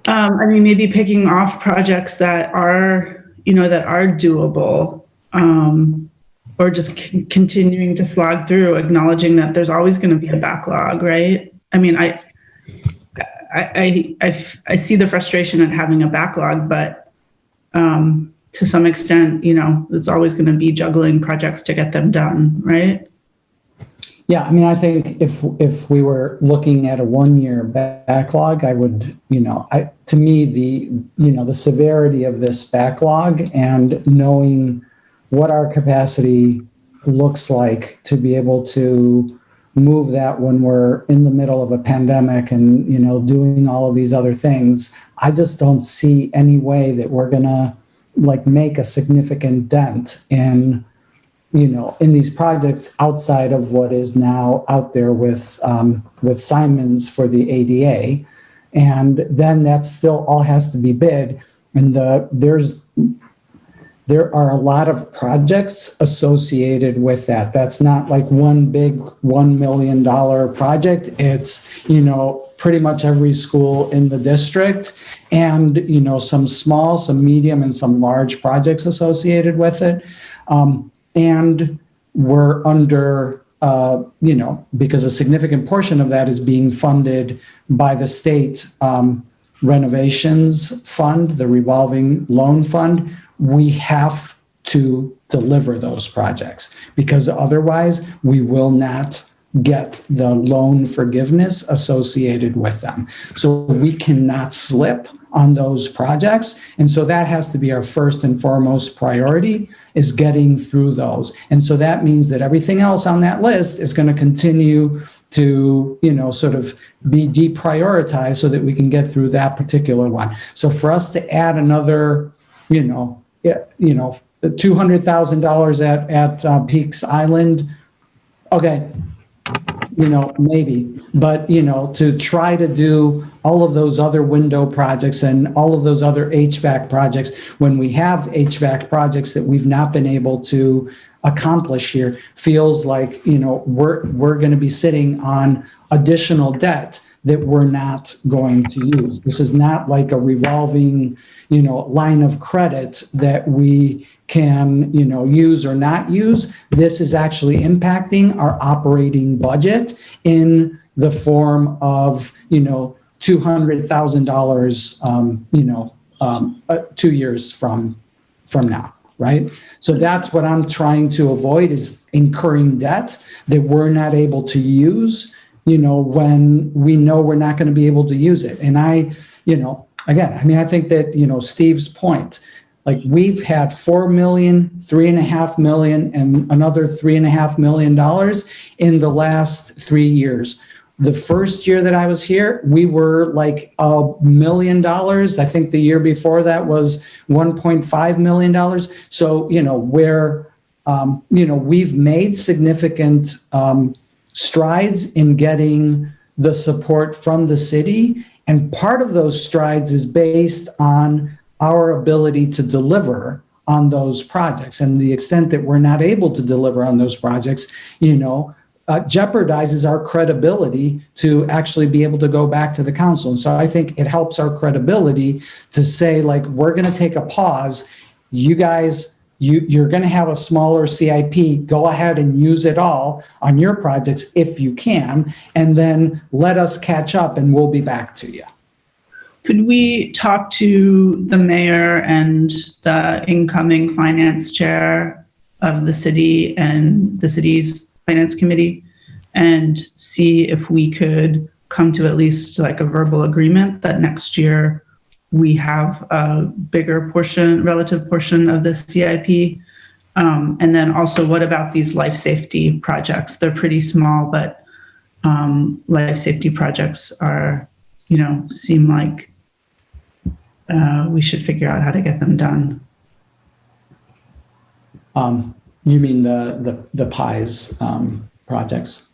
I mean, maybe picking off projects that are, you know, that are doable, or just continuing to slog through, acknowledging that there's always going to be a backlog, right? I mean, I see the frustration at having a backlog, but to some extent, you know, it's always going to be juggling projects to get them done, right? Yeah, I mean, I think if we were looking at a 1-year backlog, I would, you know, to me, the severity of this backlog and knowing what our capacity looks like to be able to move that when we're in the middle of a pandemic and, you know, doing all of these other things, I just don't see any way that we're gonna like make a significant dent in, you know, in these projects outside of what is now out there with Simons for the ADA. And then that still all has to be bid. And there are a lot of projects associated with that. That's not like one big $1 million project. It's, you know, pretty much every school in the district and, you know, some small, some medium, and some large projects associated with it. And we're under, you know, because a significant portion of that is being funded by the state renovations fund, the revolving loan fund. We have to deliver those projects because otherwise we will not get the loan forgiveness associated with them. So we cannot slip on those projects. And so that has to be our first and foremost priority, is getting through those. And so that means that everything else on that list is going to continue to, you know, sort of be deprioritized so that we can get through that particular one. So for us to add another, $200,000 at Peaks Island, okay, you know, maybe, but, you know, to try to do all of those other window projects and all of those other HVAC projects when we have HVAC projects that we've not been able to accomplish here feels like, you know, we're going to be sitting on additional debt that we're not going to use. This is not like a revolving, you know, line of credit that we can, you know, use or not use. This is actually impacting our operating budget in the form of, you know, $200,000, 2 years from now, right? So that's what I'm trying to avoid, is incurring debt that we're not able to use, you know, when we know we're not going to be able to use it. And I think that, you know, Steve's point, like we've had $4 million, $3.5 million, and another $3.5 million in the last 3 years. The first year that I was here, we were like $1 million. I think the year before that was $1.5 million. So, you know, we've made significant strides in getting the support from the city. And part of those strides is based on our ability to deliver on those projects. And the extent that we're not able to deliver on those projects, you know, jeopardizes our credibility to actually be able to go back to the council. And so I think it helps our credibility to say, like, we're going to take a pause. You guys, you're going to have a smaller CIP. Go ahead and use it all on your projects if you can, and then let us catch up and we'll be back to you. Could we talk to the mayor and the incoming finance chair of the city and the city's finance committee and see if we could come to at least like a verbal agreement that next year we have a bigger relative portion of the CIP? And then also, what about these life safety projects? They're pretty small, but life safety projects are, you know, seem like we should figure out how to get them done. You mean the pies? projects.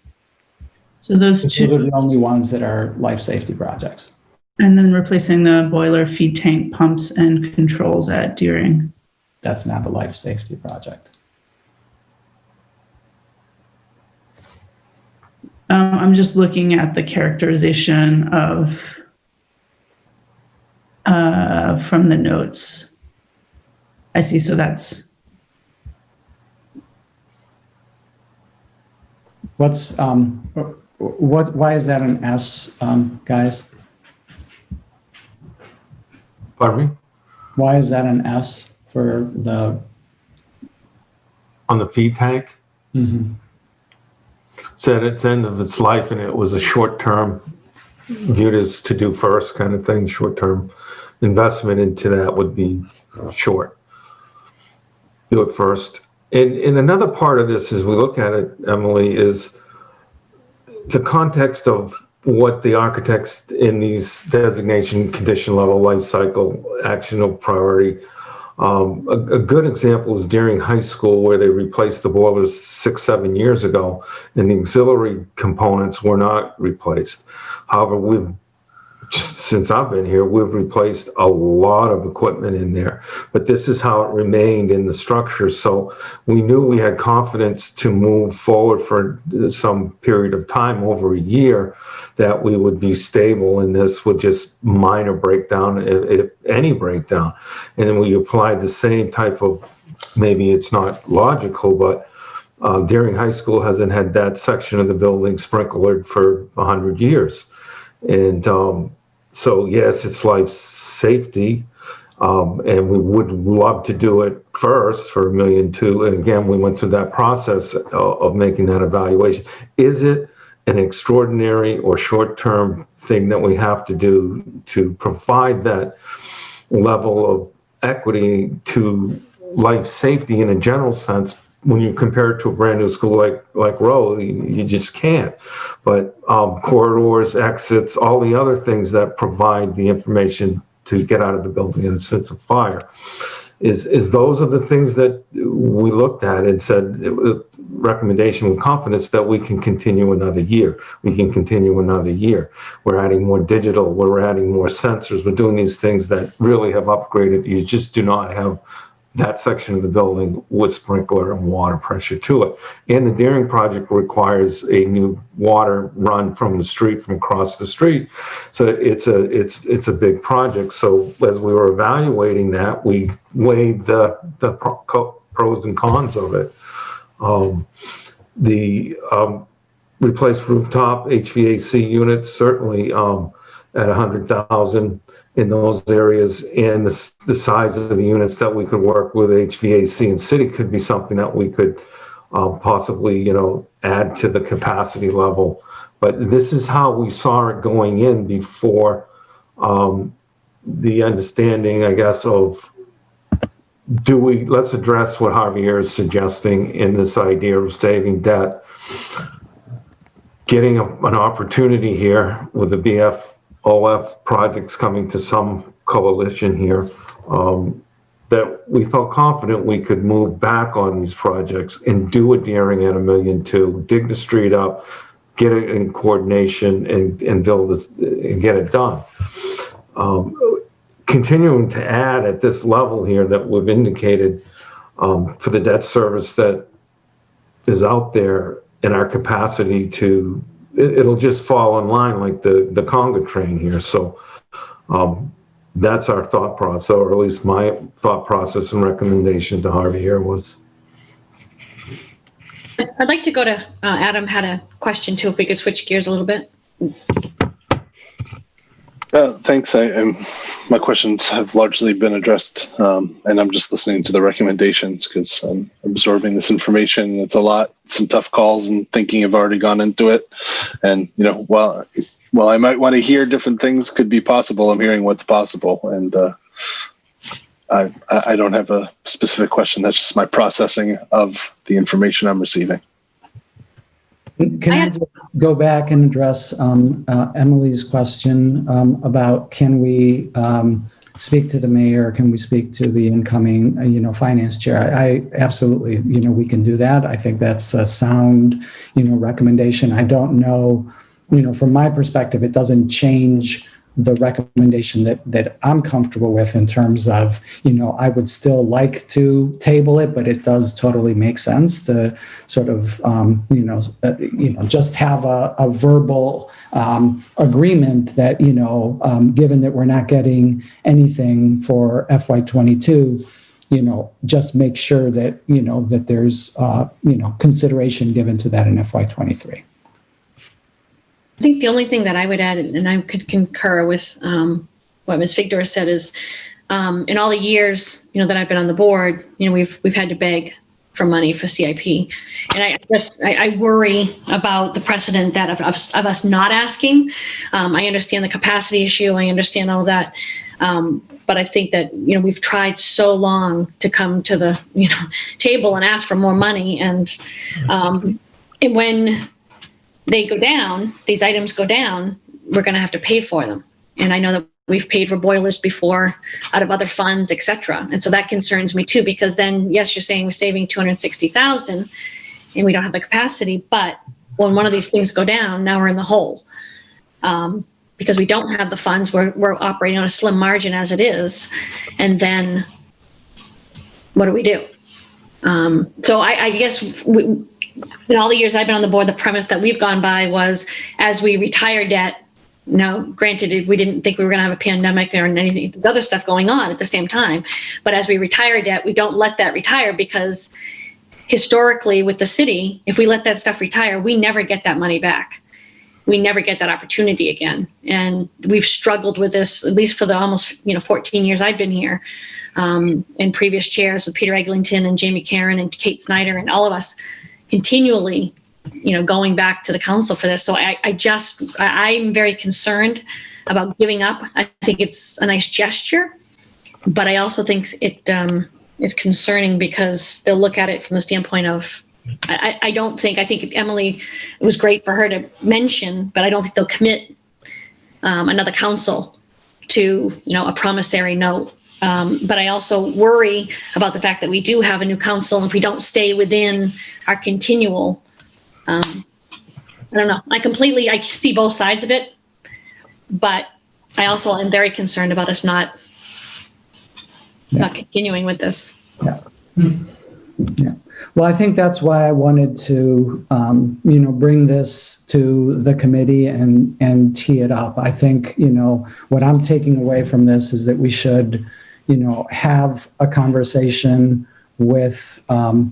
So those Those are two, the only ones that are life safety projects. and then replacing the boiler, feed tank, pumps, and controls at Deering. That's not a life safety project. I'm just looking at the characterization of from the notes. I see. So that's What's why is that an S, guys? Pardon me? Why is that an S for the? On the feed tank? Mm-hmm. It's at its end of its life, and it was a short-term, viewed as to do first kind of thing. Short-term investment into that would be short. Do it first. And another part of this, as we look at it, Emily, is the context of what the architects in these designation, condition level, life cycle, actionable priority. A good example is Deering High School, where they replaced the boilers 6-7 years ago, and the auxiliary components were not replaced. However, since I've been here, we've replaced a lot of equipment in there, but this is how it remained in the structure. So we knew we had confidence to move forward for some period of time, over a year, that we would be stable, and this would just minor breakdown, if any breakdown. And then we applied the same type of, maybe it's not logical, but Deering High School hasn't had that section of the building sprinklered for 100 years. And so yes, it's life safety, and we would love to do it first for $1.2 million. And again, we went through that process of making that evaluation. Is it an extraordinary or short-term thing that we have to do to provide that level of equity to life safety in a general sense? When you compare it to a brand new school like Rowe, you just can't. But corridors, exits, all the other things that provide the information to get out of the building in a sense of fire, is those are the things that we looked at and said, recommendation with confidence that we can continue another year. We can continue another year. We're adding more digital. We're adding more sensors. We're doing these things that really have upgraded. You just do not have that section of the building with sprinkler and water pressure to it. And the Deering project requires a new water run from the street, from across the street. So it's a big project. So as we were evaluating that, we weighed the pros and cons of it. The replaced rooftop HVAC units, certainly at 100,000 in those areas, and the size of the units that we could work with HVAC and city could be something that we could possibly, add to the capacity level. But this is how we saw it going in before the understanding, I guess, of let's address what Javier is suggesting in this idea of saving debt, getting an opportunity here with the BFOF projects coming to some coalition here, that we felt confident we could move back on these projects and do a Deering at $1.2 million, dig the street up, get it in coordination, and build it and get it done. Continuing to add at this level here that we've indicated for the debt service that is out there in our capacity to, it'll just fall in line like the Conga train here. So that's our thought process, or at least my thought process and recommendation to Harvey here was. I'd like to go to Adam had a question too, if we could switch gears a little bit. Thanks. My questions have largely been addressed, and I'm just listening to the recommendations because I'm absorbing this information. It's a lot. Some tough calls and thinking have already gone into it. And while I might want to hear different things could be possible, I'm hearing what's possible, and I don't have a specific question. That's just my processing of the information I'm receiving. Can I just go back and address Emily's question about can we speak to the mayor? Can we speak to the incoming, finance chair? I absolutely, we can do that. I think that's a sound, recommendation. I don't know, from my perspective, it doesn't change the recommendation that I'm comfortable with in terms of, I would still like to table it, but it does totally make sense to sort of, just have a verbal agreement that, given that we're not getting anything for FY22, just make sure that, that there's, consideration given to that in FY23. I think the only thing that I would add, and I could concur with what Ms. Figdor said, is in all the years that I've been on the board, we've had to beg for money for CIP, and I worry about the precedent that of us not asking. I understand the capacity issue, I understand all of that, but I think that we've tried so long to come to the table and ask for more money, and when they go down, these items go down, we're going to have to pay for them. And I know that we've paid for boilers before out of other funds, et cetera. And so that concerns me too, because then, yes, you're saying we're saving $260,000 and we don't have the capacity, but when one of these things go down, now we're in the hole. Because we don't have the funds, we're operating on a slim margin as it is. And then what do we do? So I guess in all the years I've been on the board, the premise that we've gone by was, as we retire debt, granted, we didn't think we were going to have a pandemic or anything, there's other stuff going on at the same time. But as we retire debt, we don't let that retire, because historically with the city, if we let that stuff retire, we never get that money back. We never get that opportunity again. And we've struggled with this, at least for the almost 14 years I've been here, in previous chairs with Peter Eglinton and Jamie Caron and Kate Snyder and all of us continually, going back to the council for this. So I'm very concerned about giving up. I think it's a nice gesture, but I also think it is concerning, because they'll look at it from the standpoint of, I think Emily, it was great for her to mention, but I don't think they'll commit another council to, a promissory note. But I also worry about the fact that we do have a new council, and if we don't stay within our continual, I don't know. I see both sides of it, but I also am very concerned about us not continuing with this. Yeah. Yeah. Well, I think that's why I wanted to, bring this to the committee and tee it up. I think, what I'm taking away from this is that we should, have a conversation with, with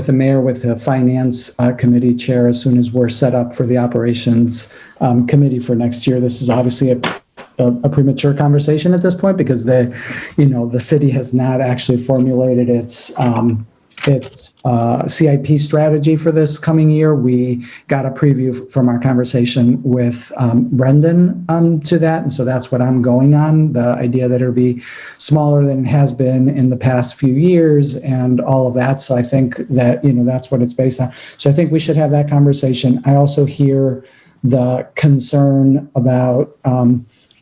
the mayor, with the finance committee chair, as soon as we're set up for the operations committee for next year. This is obviously a premature conversation at this point, because the city has not actually formulated its CIP strategy for this coming year. We got a preview from our conversation with Brendan to that, and so that's what I'm going on, the idea that it'll be smaller than it has been in the past few years and all of that. So I think that, that's what it's based on. So I think we should have that conversation. I also hear the concern about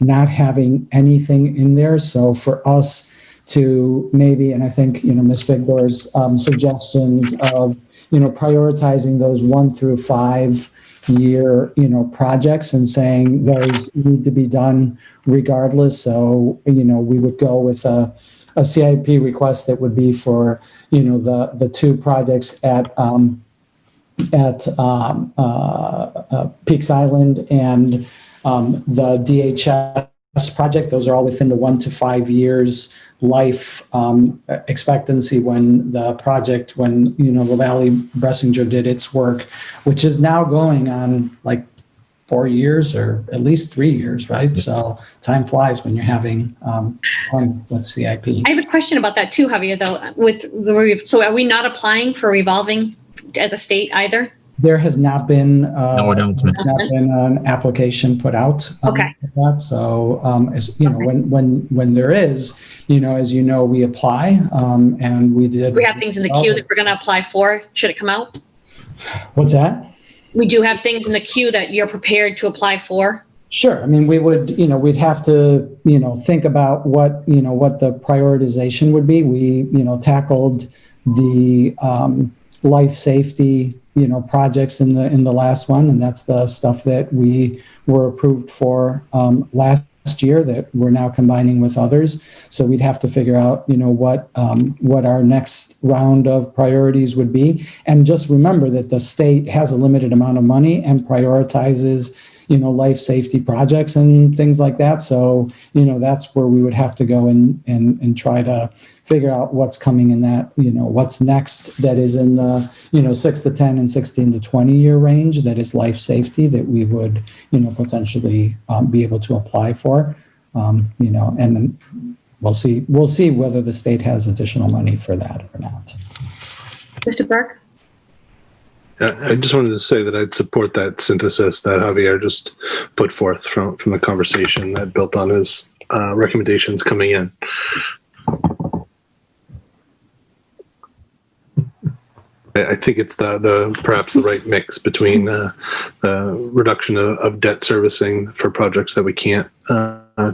not having anything in there. So for us to maybe, and I think, Ms. Figdor's suggestions of, prioritizing those 1 through 5 year, projects and saying those need to be done regardless. So, we would go with a CIP request that would be for, the 2 projects at Peaks Island and the DHS project. Those are all within the 1 to 5 years life expectancy when the Valley Bressinger did its work, which is now going on like 4 years or at least 3 years, right? So time flies when you're having fun with CIP. I have a question about that too, Javier, though. So are we not applying for revolving at the state either? There has not been an application put out. Okay. For that. So, when there is, as we apply, and we did. We have things in the queue that we're going to apply for. Should it come out? What's that? We do have things in the queue that you're prepared to apply for. Sure. I mean, we would, we'd have to, think about what the prioritization would be. We, tackled the life safety, projects in the last one, and that's the stuff that we were approved for last year that we're now combining with others. So we'd have to figure out, what our next round of priorities would be. And just remember that the state has a limited amount of money and prioritizes, life safety projects and things like that. So, that's where we would have to go and try to figure out what's coming in that, what's next that is in the, 6 to 10 and 16 to 20 year range that is life safety that we would, potentially be able to apply for, and we'll see whether the state has additional money for that or not. Mr. Burke? I just wanted to say that I'd support that synthesis that Javier just put forth from the conversation that built on his recommendations coming in. I think it's the perhaps the right mix between the reduction of debt servicing for projects that we can't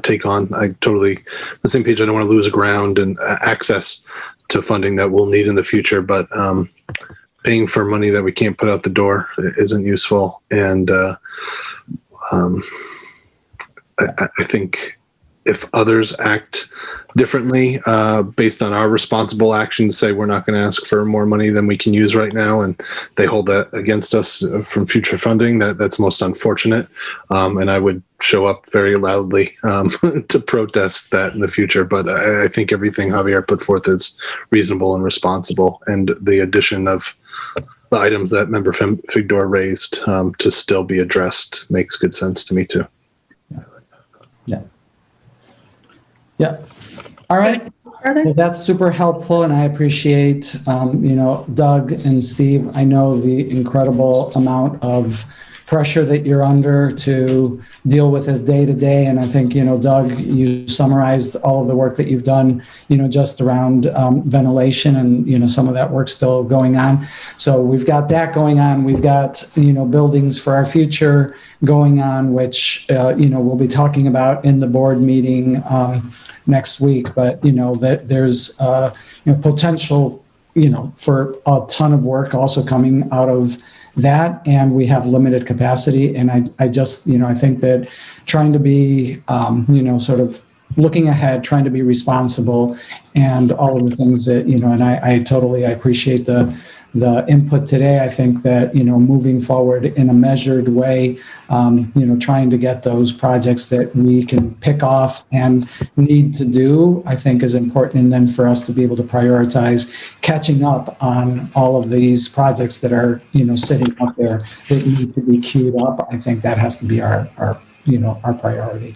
take on. I totally the same page. I don't want to lose ground and access to funding that we'll need in the future, but paying for money that we can't put out the door isn't useful. And I think if others act differently based on our responsible actions, say we're not going to ask for more money than we can use right now, and they hold that against us from future funding, that's most unfortunate. And I would show up very loudly to protest that in the future. But I think everything Javier put forth is reasonable and responsible. And the addition of the items that Member Figdor raised to still be addressed makes good sense to me too. Yeah. Yeah. All right. Well, that's super helpful, and I appreciate, Doug and Steve. I know the incredible amount of pressure that you're under to deal with it day to day. And I think, Doug, you summarized all of the work that you've done, just around ventilation and, some of that work still going on. So we've got that going on. We've got, buildings for our future going on, which, we'll be talking about in the board meeting next week. But, that there's, potential, for a ton of work also coming out of that, and we have limited capacity. And I just, I think that trying to be, sort of looking ahead, trying to be responsible, and all of the things that, and I totally appreciate the input today. I think that, moving forward in a measured way, trying to get those projects that we can pick off and need to do, I think is important. And then for us to be able to prioritize catching up on all of these projects that are, sitting up there that need to be queued up. I think that has to be our priority.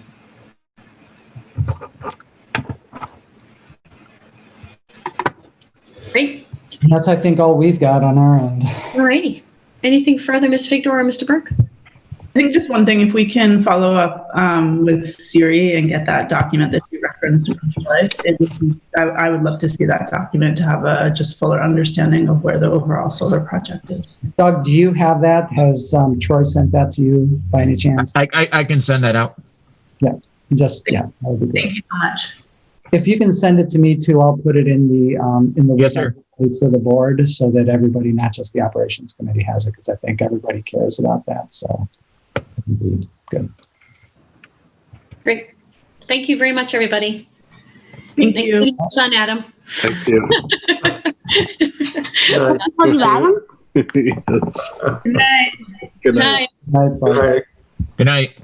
Great. And that's, I think, all we've got on our end. All righty. Anything further, Ms. Figdor or Mr. Burke? I think just one thing, if we can follow up with Siri and get that document that you referenced, I would love to see that document to have a just fuller understanding of where the overall solar project is. Doug, do you have that? Has Troy sent that to you by any chance? I can send that out. Yeah, that would be great. Thank you so much. If you can send it to me too, I'll put it in the Yes, sir. for the board so that everybody, not just the operations committee, has it, because I think everybody cares about that. So indeed, good. Great. Thank you very much, everybody. Thank you. Son, Adam. Thank you. Adam? Yes. Good night. Good night. Night, folks. Good night.